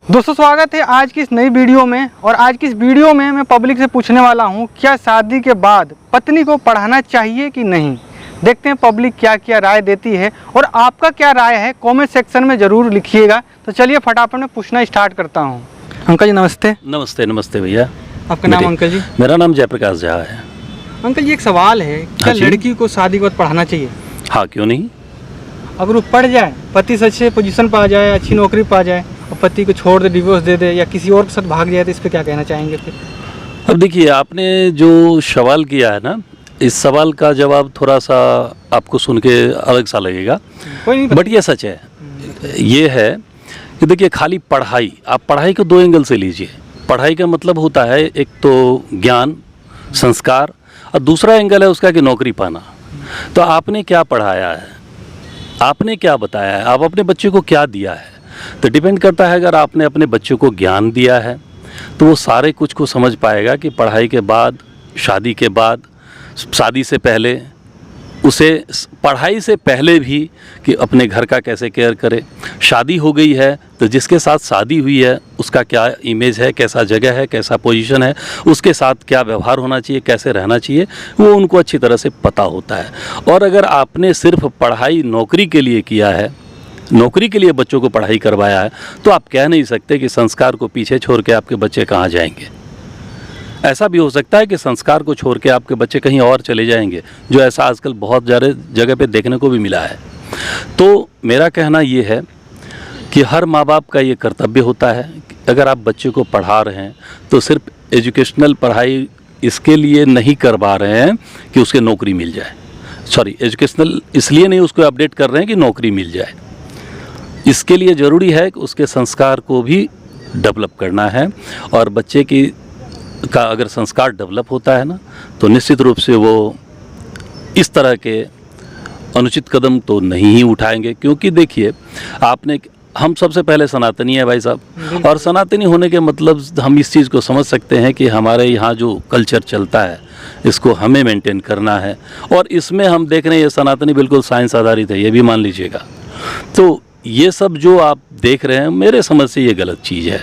दोस्तों स्वागत है आज की इस नई वीडियो में। और आज की इस वीडियो में मैं पब्लिक से पूछने वाला हूं, क्या शादी के बाद पत्नी को पढ़ाना चाहिए कि नहीं। देखते हैं पब्लिक क्या क्या राय देती है और आपका क्या राय है कमेंट सेक्शन में ज़रूर लिखिएगा। तो चलिए फटाफट में पूछना स्टार्ट करता हूँ। अंकल जी नमस्ते। नमस्ते। नमस्ते भैया। आपका नाम अंकल जी? मेरा नाम जयप्रकाश झा है। अंकल जी एक सवाल है, क्या लड़की को शादी के बाद पढ़ाना चाहिए? हाँ, क्यों नहीं। अगर वो पढ़ जाए, पति से अच्छे पोजीशन पर आ जाए, अच्छी नौकरी पा जाए और पति को छोड़ दे, डिवोर्स दे दे या किसी और के साथ भाग जाए, तो इस पर क्या कहना चाहेंगे फिर? अब देखिए, आपने जो सवाल किया है ना, इस सवाल का जवाब थोड़ा सा आपको सुन के अलग सा लगेगा, बट ये सच है। ये है कि देखिए, खाली पढ़ाई, आप पढ़ाई को दो एंगल से लीजिए। पढ़ाई का मतलब होता है एक तो ज्ञान, संस्कार, और दूसरा एंगल है उसका कि नौकरी पाना। तो आपने क्या पढ़ाया है, आपने क्या बताया है, आप अपने बच्चे को क्या दिया है, तो डिपेंड करता है। अगर आपने अपने बच्चे को ज्ञान दिया है तो वो सारे कुछ को समझ पाएगा कि पढ़ाई के बाद, शादी के बाद, शादी से पहले, उसे पढ़ाई से पहले भी कि अपने घर का कैसे केयर करे। शादी हो गई है तो जिसके साथ शादी हुई है उसका क्या इमेज है, कैसा जगह है, कैसा पोजीशन है, उसके साथ क्या व्यवहार होना चाहिए, कैसे रहना चाहिए, वो उनको अच्छी तरह से पता होता है। और अगर आपने सिर्फ पढ़ाई नौकरी के लिए किया है, नौकरी के लिए बच्चों को पढ़ाई करवाया है, तो आप कह नहीं सकते कि संस्कार को पीछे छोड़ के आपके बच्चे कहाँ जाएंगे। ऐसा भी हो सकता है कि संस्कार को छोड़ के आपके बच्चे कहीं और चले जाएंगे, जो ऐसा आजकल बहुत ज़्यादा जगह पे देखने को भी मिला है। तो मेरा कहना ये है कि हर माँ बाप का ये कर्तव्य होता है कि अगर आप बच्चे को पढ़ा रहे हैं तो सिर्फ एजुकेशनल पढ़ाई इसके लिए नहीं करवा रहे हैं कि उसके नौकरी मिल जाए। सॉरी, एजुकेशनल इसलिए नहीं उसको अपडेट कर रहे हैं कि नौकरी मिल जाए। इसके लिए ज़रूरी है कि उसके संस्कार को भी डेवलप करना है। और बच्चे का अगर संस्कार डेवलप होता है ना, तो निश्चित रूप से वो इस तरह के अनुचित कदम तो नहीं ही उठाएंगे। क्योंकि देखिए, हम सबसे पहले सनातनी है भाई साहब, और सनातनी होने के मतलब हम इस चीज़ को समझ सकते हैं कि हमारे यहाँ जो कल्चर चलता है इसको हमें मेंटेन करना है। और इसमें हम देख रहे हैं ये सनातनी बिल्कुल साइंस आधारित है, ये भी मान लीजिएगा। तो ये सब जो आप देख रहे हैं, मेरे समझ से ये गलत चीज़ है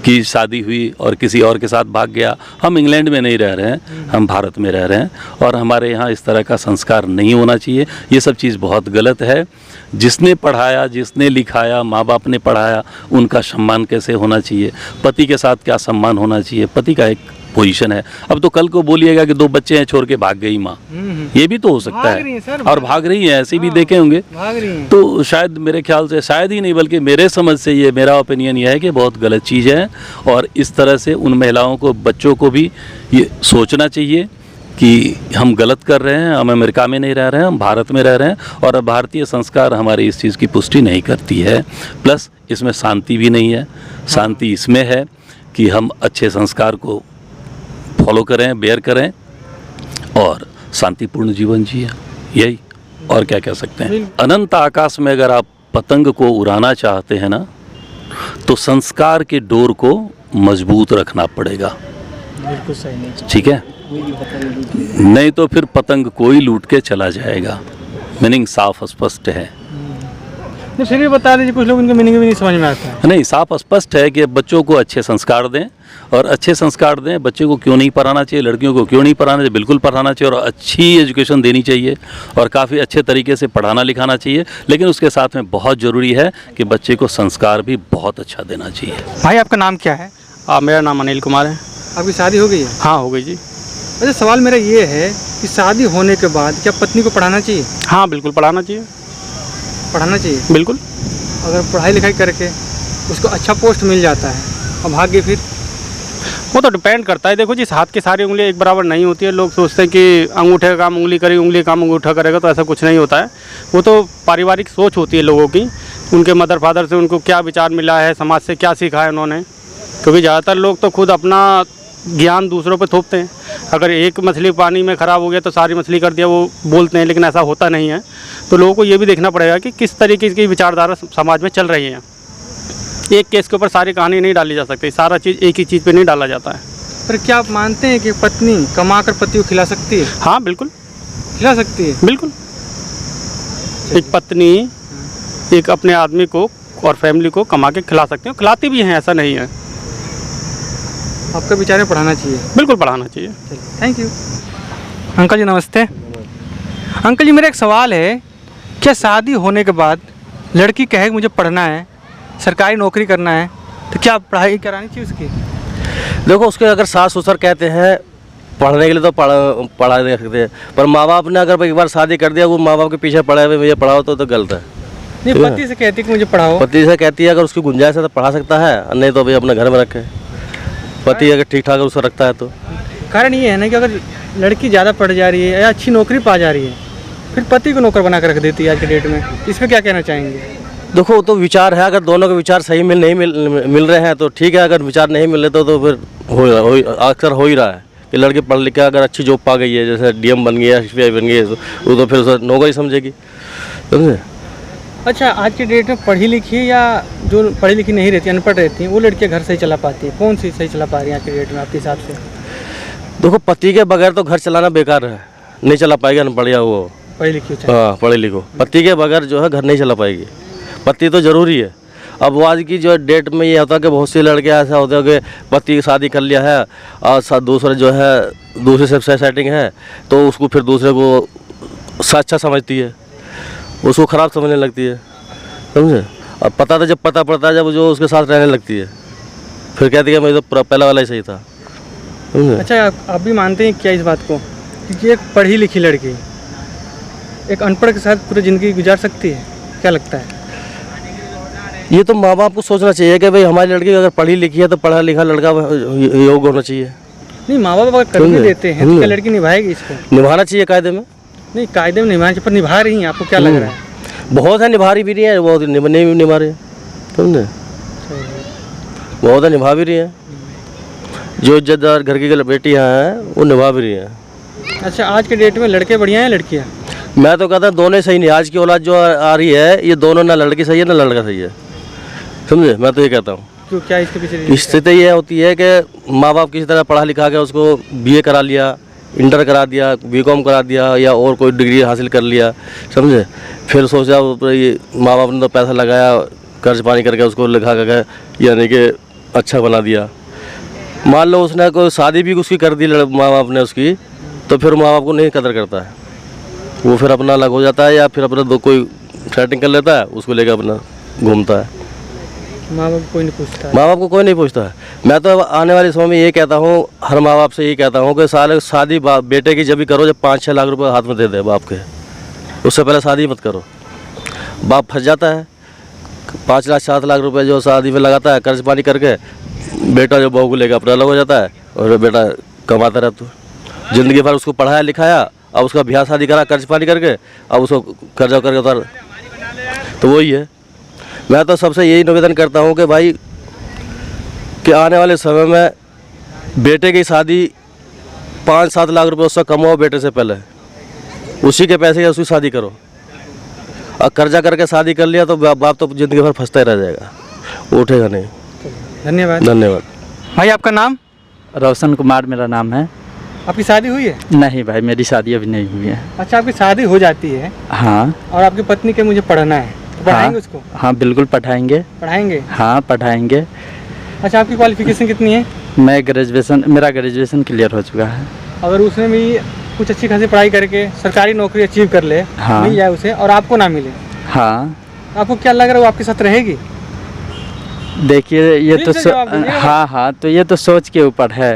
कि शादी हुई और किसी और के साथ भाग गया। हम इंग्लैंड में नहीं रह रहे हैं, हम भारत में रह रहे हैं, और हमारे यहाँ इस तरह का संस्कार नहीं होना चाहिए। ये सब चीज़ बहुत गलत है। जिसने पढ़ाया, जिसने लिखाया, माँ बाप ने पढ़ाया, उनका सम्मान कैसे होना चाहिए, पति के साथ क्या सम्मान होना चाहिए, पति का एक पोजीशन है। अब तो कल को बोलिएगा कि 2 बच्चे हैं छोड़ के भाग गई माँ, ये भी तो हो सकता है। और भाग रही हैं, ऐसे भी देखे होंगे। तो शायद, मेरे ख्याल से, शायद ही नहीं बल्कि मेरे समझ से, ये मेरा ओपिनियन ये है कि बहुत गलत चीज़ है। और इस तरह से उन महिलाओं को, बच्चों को भी ये सोचना चाहिए कि हम गलत कर रहे हैं, हम अमेरिका में नहीं रह रहे हैं, हम भारत में रह रहे हैं, और भारतीय संस्कार हमारी इस चीज़ की पुष्टि नहीं करती है। प्लस इसमें शांति भी नहीं है। शांति इसमें है कि हम अच्छे संस्कार को फॉलो करें, बेयर करें और शांतिपूर्ण जीवन जिए, यही। और क्या कह सकते हैं। अनंत आकाश में अगर आप पतंग को उड़ाना चाहते हैं ना, तो संस्कार के डोर को मजबूत रखना पड़ेगा। बिल्कुल सही। ठीक है, नहीं तो फिर पतंग कोई लूट के चला जाएगा। मीनिंग साफ स्पष्ट है। फिर भी बता दीजिए, कुछ लोग इनका मीनिंग भी नहीं समझ में आता है। नहीं, साफ स्पष्ट है कि बच्चों को अच्छे संस्कार दें, और अच्छे संस्कार दें। बच्चे को क्यों नहीं पढ़ाना चाहिए, लड़कियों को क्यों नहीं पढ़ाना चाहिए, बिल्कुल पढ़ाना चाहिए, और अच्छी एजुकेशन देनी चाहिए, और काफ़ी अच्छे तरीके से पढ़ाना लिखाना चाहिए। लेकिन उसके साथ में बहुत ज़रूरी है कि बच्चे को संस्कार भी बहुत अच्छा देना चाहिए। भाई आपका नाम क्या है? मेरा नाम अनिल कुमार है। आपकी शादी हो गई है? हाँ, हो गई जी। अच्छा, सवाल मेरा ये है कि शादी होने के बाद क्या पत्नी को पढ़ाना चाहिए? हाँ, बिल्कुल पढ़ाना चाहिए। पढ़ाना चाहिए, बिल्कुल। अगर पढ़ाई लिखाई करके उसको अच्छा पोस्ट मिल जाता है और भाग्य, फिर वो तो डिपेंड करता है। देखो जी, हाथ की सारी उंगलियां एक बराबर नहीं होती है। लोग सोचते हैं कि अंगूठे का काम उंगली करेगी, उंगली का काम अंगूठा करेगा, तो ऐसा कुछ नहीं होता है। वो तो पारिवारिक सोच होती है लोगों की, उनके मदर फादर से उनको क्या विचार मिला है, समाज से क्या सीखा है उन्होंने। क्योंकि ज़्यादातर लोग तो खुद अपना ज्ञान दूसरों पे थोपते हैं। अगर एक मछली पानी में ख़राब हो गया तो सारी मछली कर दिया, वो बोलते हैं, लेकिन ऐसा होता नहीं है। तो लोगों को ये भी देखना पड़ेगा कि किस तरीके की विचारधारा समाज में चल रही है। एक केस के ऊपर सारी कहानी नहीं डाली जा सकती, सारा चीज़ एक ही चीज़ पे नहीं डाला जाता है। पर क्या आप मानते हैं कि पत्नी कमा कर पति को खिला सकती है? हाँ, बिल्कुल खिला सकती है, बिल्कुल। एक पत्नी एक अपने आदमी को और फैमिली को कमा के खिला सकते हो, खिलाती भी हैं, ऐसा नहीं है। आपका विचार है पढ़ाना चाहिए? बिल्कुल पढ़ाना चाहिए। Thank you. अंकल जी नमस्ते। अंकल जी मेरा एक सवाल है, क्या शादी होने के बाद लड़की कहे कि मुझे पढ़ना है, सरकारी नौकरी करना है, तो क्या पढ़ाई करानी चाहिए उसकी? देखो, उसके अगर सास ससुर कहते हैं पढ़ने के लिए तो पढ़ा दे सकते हैं, पर माँ बाप ने अगर एक बार शादी कर दिया, वो माँ बाप के पीछे पड़े हुए मुझे पढ़ाओ तो गलत है। नहीं, पति से कहती कि मुझे पढ़ाओ। पति से कहती है अगर उसकी गुंजाइश है तो पढ़ा सकता है, नहीं तो भाई अपने घर में रखे। पति अगर ठीक ठाक उसको रखता है तो। कारण ये है ना कि अगर लड़की ज़्यादा पढ़ जा रही है या अच्छी नौकरी पा जा रही है, फिर पति को नौकर बना कर रख देती है आज के डेट में। इसमें क्या कहना चाहेंगे? देखो, वो तो विचार है, अगर दोनों के विचार सही मिल रहे हैं तो ठीक है, अगर विचार नहीं मिल रहे तो फिर अक्सर हो ही रहा है कि लड़की पढ़ लिख के अगर अच्छी जॉब पा गई है, जैसे डीएम बन गई है, एसपीआई बन गई है, वो तो फिर उसे नौकरी समझेगी, समझे। अच्छा, आज के डेट में पढ़ी लिखी या जो पढ़ी लिखी नहीं रहती, अनपढ़ रहती हैं, वो लड़कियां घर सही चला पाती है? कौन सी सही चला पा रही है आज के डेट में आपके हिसाब से? देखो, पति के बगैर तो घर चलाना बेकार है, नहीं चला पाएगा अनपढ़ या वो पढ़ी लिखी। हाँ, पढ़े लिखो, पति के बगैर जो है घर नहीं चला पाएगी। पति तो ज़रूरी है। अब वो आज की जो डेट में ये होता है कि बहुत सी लड़कियां ऐसा होता है कि पति की शादी कर लिया है और दूसरा जो है दूसरे से सेटिंग है, तो उसको फिर दूसरे को अच्छा समझती है, उसको ख़राब समझने लगती है, समझे। अब जब पता पड़ता है, जब जो उसके साथ रहने लगती है, फिर कहती है मैं तो पहला वाला ही सही था, समझे। अच्छा, आप भी मानते हैं क्या इस बात को कि एक पढ़ी लिखी लड़की एक अनपढ़ के साथ पूरी ज़िंदगी गुजार सकती है? क्या लगता है? ये तो माँ बाप को सोचना चाहिए कि भाई हमारी लड़की अगर पढ़ी लिखी है तो पढ़ा लिखा लड़का योग्य होना चाहिए। नहीं, माँ बाप अगर कर भी देते हैं तो क्या लड़की निभाएगी इसको? निभाना चाहिए कायदे में। नहीं, कायदे में निभाना चाहिए, पर निभा रही हैं, आपको क्या लग रहा है? बहुत है, निभा रही भी नहीं है, बहुत नहीं निभा रही है, समझे। बहुत है, निभा भी रही है, जो इज्जतदार घर की बेटियाँ हैं वो निभा भी रही हैं। अच्छा, आज के डेट में लड़के बढ़िया हैं लड़कियाँ? मैं तो कहता हूँ दोनों सही नहीं। आज की औलाद जो आ रही है, ये दोनों, ना लड़की सही है ना लड़का सही है, समझे। मैं तो ये कहता हूँ। क्यों, क्या इसके पीछे स्थिति ये होती है कि माँ बाप किसी तरह पढ़ा लिखा के उसको बीए करा लिया, इंटर करा दिया, बीकॉम करा दिया या और कोई डिग्री हासिल कर लिया, समझे। फिर सोचा ये माँ बाप ने तो पैसा लगाया, कर्ज पानी करके उसको लिखा करके यानी कि अच्छा बना दिया। मान लो उसने कोई शादी भी उसकी कर दी माँ बाप ने उसकी, तो फिर माँ बाप को नहीं कदर करता है, वो फिर अपना अलग हो जाता है या फिर अपना कोई सेटिंग कर लेता है, उसको लेकर अपना घूमता है। माँ बाप कोई नहीं पूछता है? माँ बाप को कोई नहीं पूछता है। मैं तो आने वाले समय में ये कहता हूँ, हर माँ बाप से ये कहता हूँ कि शादी बेटे की जब भी करो जब 5-6 लाख रुपए हाथ में दे दे बाप के, उससे पहले शादी मत करो। बाप फंस जाता है, 5 लाख 7 लाख रुपए जो शादी में लगाता है कर्ज पानी करके, बेटा जो बहू को लेकर अपना अलग हो जाता है और बेटा कमाता रहता है। ज़िंदगी भर उसको पढ़ाया लिखाया, अब उसका ब्याह शादी करा कर्ज पानी करके, अब उसको कर्जा करके उतार, तो वही है। मैं तो सबसे यही निवेदन करता हूँ कि भाई कि आने वाले समय में बेटे की शादी 5-7 लाख रुपए उससे कमाओ बेटे से पहले, उसी के पैसे उसकी शादी करो। और कर्जा करके शादी कर लिया तो बाप तो ज़िंदगी भर फंसता ही रह जाएगा, उठेगा नहीं। धन्यवाद। धन्यवाद। भाई आपका नाम? रोशन कुमार मेरा नाम है। आपकी शादी हुई है? नहीं भाई, मेरी शादी अभी नहीं हुई है। अच्छा, आपकी शादी हो जाती है हाँ। और आपकी पत्नी के मुझे पढ़ना है, तो पढ़ाएंगे उसको? हाँ बिल्कुल पढ़ाएंगे। पढ़ाएंगे? हाँ पढ़ाएंगे। अच्छा, आपकी क्वालिफिकेशन कितनी है? मेरा ग्रेजुएशन क्लियर हो चुका है। अगर उसने भी कुछ अच्छी खासी पढ़ाई करके सरकारी नौकरी अचीव कर ले, हाँ। मिल जाए उसे और आपको ना मिले, हाँ, आपको क्या लग रहा है वो आपके साथ रहेगी? देखिए ये ठीक तो से जवाब दीजिएगा। हाँ, तो ये तो सोच के ऊपर है।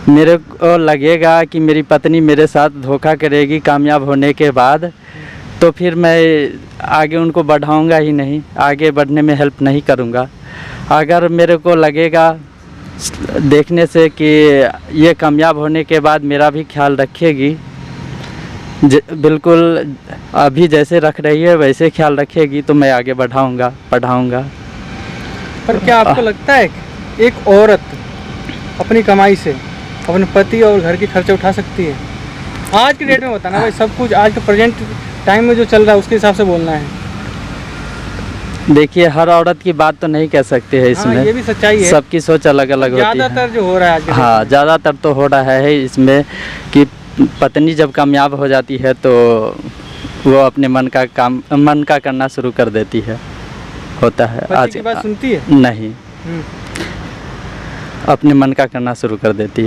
मेरे को लगेगा कि मेरी पत्नी मेरे साथ धोखा करेगी कामयाब होने के बाद, तो फिर मैं आगे उनको बढ़ाऊंगा ही नहीं, आगे बढ़ने में हेल्प नहीं करूंगा। अगर मेरे को लगेगा देखने से कि ये कामयाब होने के बाद मेरा भी ख्याल रखेगी, बिल्कुल अभी जैसे रख रही है वैसे ख्याल रखेगी, तो मैं आगे बढ़ाऊंगा, पढ़ाऊंगा। पर क्या आपको लगता है कि एक औरत अपनी कमाई से अपने पति और घर के खर्चे उठा सकती है? आज की डेट में बताना भाई, सब कुछ आज के प्रेजेंट टाइम में जो चल रहा है उसके हिसाब से बोलना है। देखिए हर औरत की बात तो नहीं कह सकते हैं इसमें। हाँ, ये भी सच्चाई है। सबकी सोच अलग अलग होती है। ज़्यादातर जो हो रहा है आज के हाँ, ज़्यादातर तो हो रहा है इसमें कि पत्नी जब कामयाब हो जाती है तो वो अपने मन का करना शुरू कर देती है। होता है। पति की बात सुनती है? नहीं, अपने मन का करना शुरू कर देती है।